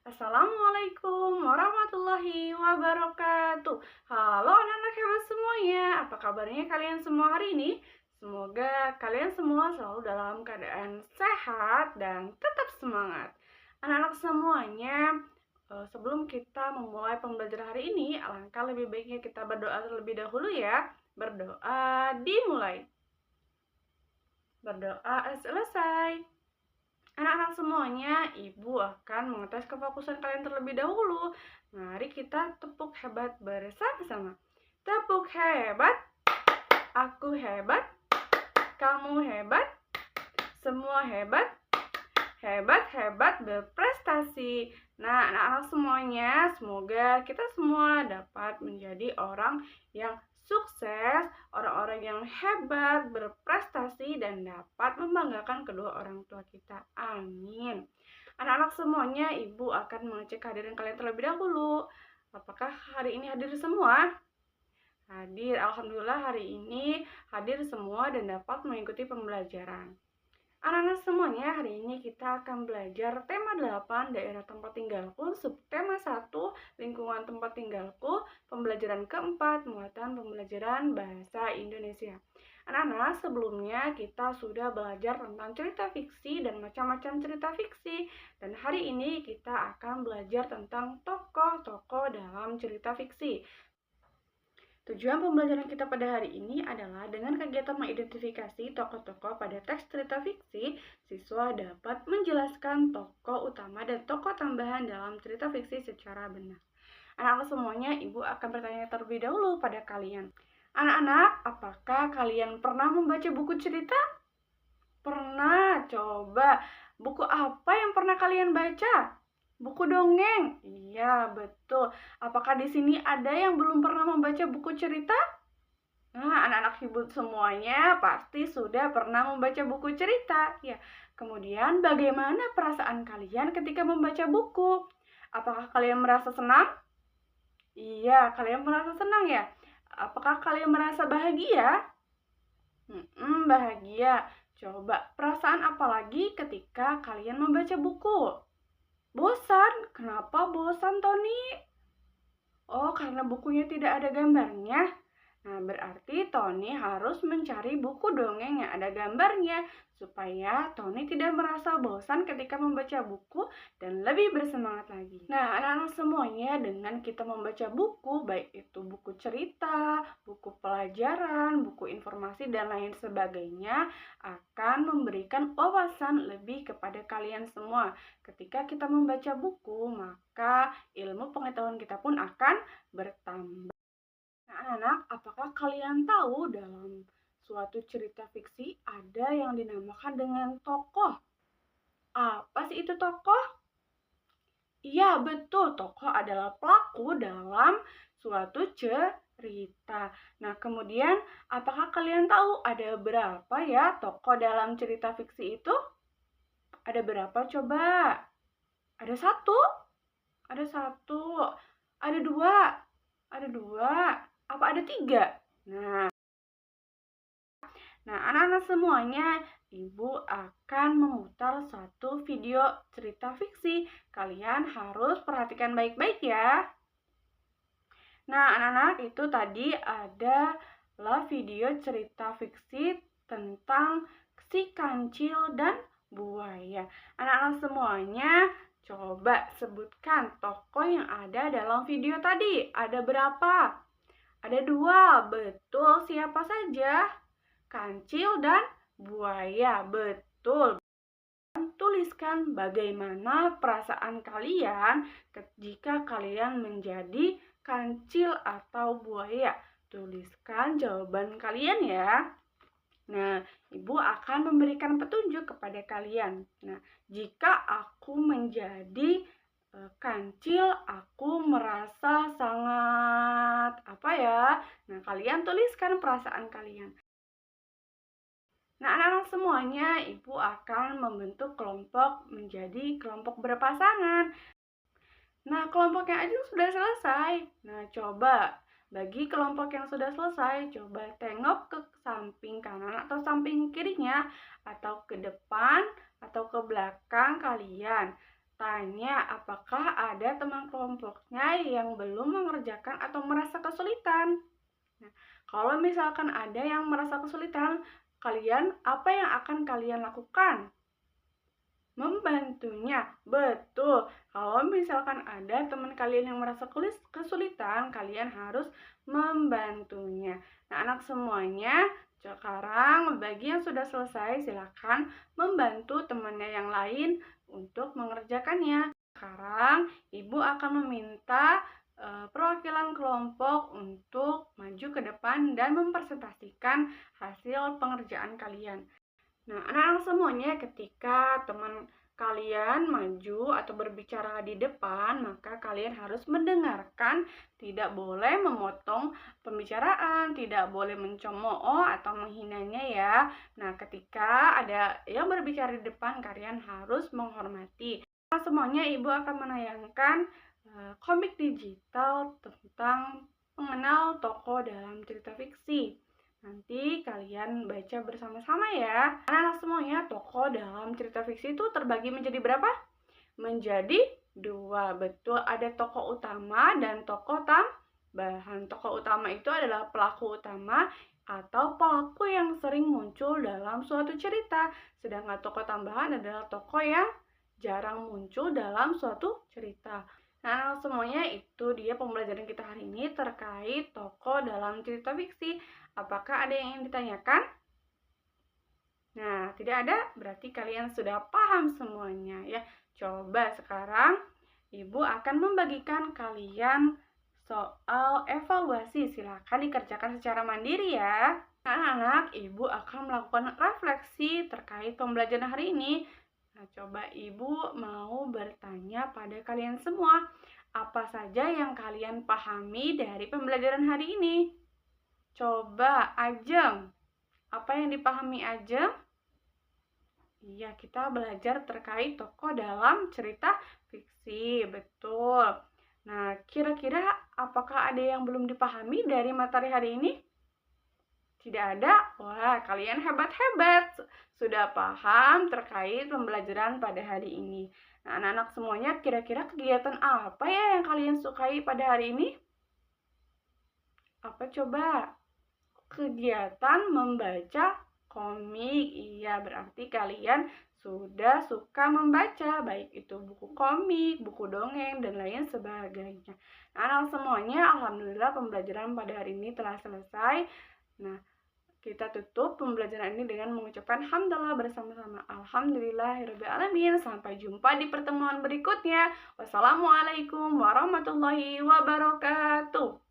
Assalamualaikum warahmatullahi wabarakatuh. Halo anak-anak hebat semuanya, apa kabarnya kalian semua hari ini? Semoga kalian semua selalu dalam keadaan sehat dan tetap semangat. Anak-anak semuanya, sebelum kita memulai pembelajaran hari ini, alangkah lebih baiknya kita berdoa terlebih dahulu ya. Berdoa dimulai. Berdoa selesai. Anak-anak semuanya, Ibu akan mengetes kefokusan kalian terlebih dahulu. Mari kita tepuk hebat bersama-sama. Tepuk hebat, aku hebat, kamu hebat, semua hebat, hebat-hebat berprestasi. Nah, anak-anak semuanya, semoga kita semua dapat menjadi orang yang sukses, orang-orang yang hebat, berprestasi, dan dapat membanggakan kedua orang tua kita. Amin. Anak-anak semuanya, Ibu akan mengecek kehadiran kalian terlebih dahulu. Apakah hari ini hadir semua? Hadir, alhamdulillah hari ini hadir semua dan dapat mengikuti pembelajaran. Anak-anak semuanya, hari ini kita akan belajar tema 8, daerah tempat tinggalku, subtema 1, lingkungan tempat tinggalku, pembelajaran keempat, muatan pembelajaran bahasa Indonesia. Anak-anak, sebelumnya kita sudah belajar tentang cerita fiksi dan macam-macam cerita fiksi. Dan hari ini kita akan belajar tentang tokoh-tokoh dalam cerita fiksi. Tujuan pembelajaran kita pada hari ini adalah dengan kegiatan mengidentifikasi tokoh-tokoh pada teks cerita fiksi, siswa dapat menjelaskan tokoh utama dan tokoh tambahan dalam cerita fiksi secara benar. Anak-anak semuanya, Ibu akan bertanya terlebih dahulu pada kalian. Anak-anak, apakah kalian pernah membaca buku cerita? Pernah, coba. Buku apa yang pernah kalian baca? Buku dongeng. Iya, betul. Apakah di sini ada yang belum pernah membaca buku cerita? Nah, anak-anak ibu semuanya pasti sudah pernah membaca buku cerita. Ya. Kemudian bagaimana perasaan kalian ketika membaca buku? Apakah kalian merasa senang? Iya, kalian merasa senang ya? Apakah kalian merasa bahagia? Bahagia. Coba perasaan apa lagi ketika kalian membaca buku? Bosan. Kenapa bosan, Tony? Oh, karena bukunya tidak ada gambarnya. Nah, berarti Tony harus mencari buku dongeng yang ada gambarnya supaya Tony tidak merasa bosan ketika membaca buku dan lebih bersemangat lagi. Nah, anak-anak semuanya, dengan kita membaca buku, baik itu buku cerita, buku pelajaran, buku informasi, dan lain sebagainya, akan memberikan wawasan lebih kepada kalian semua. Ketika kita membaca buku, maka ilmu pengetahuan kita pun akan bertambah. Nah, anak-anak, apakah kalian tahu dalam suatu cerita fiksi ada yang dinamakan dengan tokoh? Apa sih itu tokoh? Iya, betul. Tokoh adalah pelaku dalam suatu cerita. Nah, kemudian apakah kalian tahu ada berapa ya tokoh dalam cerita fiksi itu? Ada berapa coba? Ada satu? Ada satu. Ada dua? Ada dua? Apa ada tiga? Nah, anak-anak semuanya, Ibu akan memutar satu video cerita fiksi. Kalian harus perhatikan baik-baik ya. Nah, anak-anak, itu tadi adalah video cerita fiksi tentang si kancil dan buaya. Anak-anak semuanya, coba sebutkan tokoh yang ada dalam video tadi. Ada berapa? Ada dua. Betul, siapa saja? Kancil dan buaya. Betul. Tuliskan bagaimana perasaan kalian jika kalian menjadi kancil atau buaya. Tuliskan jawaban kalian ya. Nah, Ibu akan memberikan petunjuk kepada kalian. Nah, jika aku menjadi kancil, aku merasa sangat apa ya? Nah, kalian tuliskan perasaan kalian. Nah, anak-anak semuanya, Ibu akan membentuk kelompok menjadi kelompok berpasangan. Nah, kelompoknya aja sudah selesai. Nah, coba bagi kelompok yang sudah selesai, coba tengok ke samping kanan atau samping kirinya, atau ke depan atau ke belakang kalian. Tanya apakah ada teman kelompoknya yang belum mengerjakan atau merasa kesulitan. Nah, kalau misalkan ada yang merasa kesulitan, apa yang akan kalian lakukan? Membantunya, betul. Kalau misalkan ada teman kalian yang merasa kesulitan, kalian harus membantunya. Nah, anak semuanya, sekarang bagi yang sudah selesai, silakan membantu temannya yang lain untuk mengerjakannya. Sekarang, Ibu akan meminta perwakilan kelompok untuk maju ke depan dan mempresentasikan hasil pengerjaan kalian. Nah, anak-anak semuanya, ketika teman kalian maju atau berbicara di depan, maka kalian harus mendengarkan, tidak boleh memotong pembicaraan, tidak boleh mencemooh atau menghinanya ya. Nah, ketika ada yang berbicara di depan, kalian harus menghormati. Nah, semuanya Ibu akan menayangkan komik digital tentang mengenal tokoh dalam cerita fiksi. Nanti kalian baca bersama-sama ya. Anak-anak semuanya, tokoh dalam cerita fiksi itu terbagi menjadi berapa? Menjadi dua. Betul, ada tokoh utama dan tokoh tambahan. Tokoh utama itu adalah pelaku utama atau pelaku yang sering muncul dalam suatu cerita. Sedangkan tokoh tambahan adalah tokoh yang jarang muncul dalam suatu cerita. Nah, semuanya itu dia pembelajaran kita hari ini terkait tokoh dalam cerita fiksi. Apakah ada yang ingin ditanyakan? Nah, tidak ada, berarti kalian sudah paham semuanya ya. Coba sekarang Ibu akan membagikan kalian soal evaluasi. Silakan dikerjakan secara mandiri ya. Anak-anak, Ibu akan melakukan refleksi terkait pembelajaran hari ini. Nah, coba Ibu mau bertanya pada kalian semua, apa saja yang kalian pahami dari pembelajaran hari ini? Coba Ajeng, apa yang dipahami Ajeng? Iya, kita belajar terkait tokoh dalam cerita fiksi, betul. Nah, kira-kira apakah ada yang belum dipahami dari materi hari ini? Tidak ada? Wah, kalian hebat-hebat. Sudah paham terkait pembelajaran pada hari ini. Nah, anak-anak semuanya, kira-kira kegiatan apa ya yang kalian sukai pada hari ini? Apa coba? Kegiatan membaca komik. Iya, berarti kalian sudah suka membaca, baik itu buku komik, buku dongeng, dan lain sebagainya. Nah, anak semuanya, alhamdulillah pembelajaran pada hari ini telah selesai. Nah, kita tutup pembelajaran ini dengan mengucapkan hamdalah bersama-sama. Alhamdulillahirrahmanirrahim. Sampai jumpa di pertemuan berikutnya. Wassalamualaikum warahmatullahi wabarakatuh.